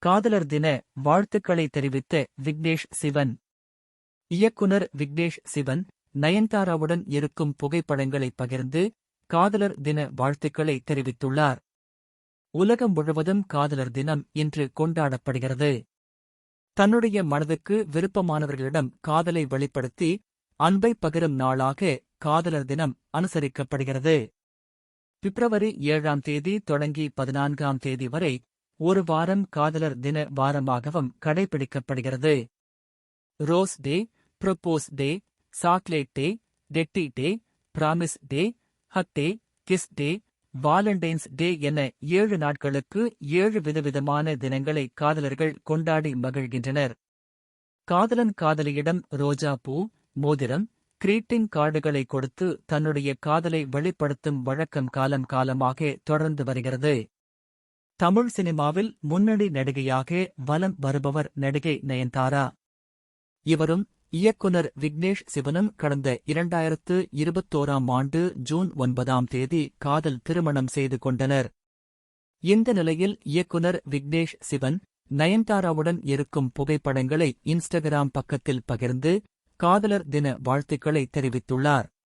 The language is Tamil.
காதலர் தின வாழ்த்துக்களை தெரிவித்த விக்னேஷ் சிவன். இயக்குனர் விக்னேஷ் சிவன், நயன்தாராவுடன் இருக்கும் புகைப்படங்களை பகிர்ந்து காதலர் தின வாழ்த்துக்களை தெரிவித்துள்ளார். உலகம் முழுவதும் காதலர் தினம் இன்று கொண்டாடப்படுகிறது. தன்னுடைய மனதுக்கு விருப்பமானவர்களிடம் காதலை வெளிப்படுத்தி அன்பை பகிரும் நாளாக காதலர் தினம் அனுசரிக்கப்படுகிறது. பிப்ரவரி 7ஆம் தேதி தொடங்கி 14ஆம் தேதி வரை ஒரு வாரம் காதலர் தின வாரமாகவும் கடைபிடிக்கப்படுகிறது. ரோஸ் டே, ப்ரொபோஸ் டே, சாக்லேட் டே, டெட்டி டே, பிராமிஸ் டே, ஹக் டே, கிஸ் டே, வாலண்டைன்ஸ் டே என 7 நாட்களுக்கு 7 விதவிதமான தினங்களை காதலர்கள் கொண்டாடி மகிழ்கின்றனர். காதலன் காதலியிடம் ரோஜா பூ, மோதிரம், கிரீட்டிங் கார்டுகளை கொடுத்து தன்னுடைய காதலை வெளிப்படுத்தும் வழக்கம் காலம் காலமாக தொடர்ந்து வருகிறது. தமிழ் சினிமாவில் முன்னணி நடிகையாக வலம் வருபவர் நடிகை நயன்தாரா. இவரும் இயக்குனர் விக்னேஷ் சிவனும் கடந்த 2021ஆம் ஆண்டு ஜூன் 9ஆம் தேதி காதல் திருமணம் செய்து கொண்டனர். இந்த நிலையில் இயக்குனர் விக்னேஷ் சிவன் நயன்தாராவுடன் இருக்கும் புகைப்படங்களை இன்ஸ்டாகிராம் பக்கத்தில் பகிர்ந்து காதலர் தின வாழ்த்துக்களை தெரிவித்துள்ளார்.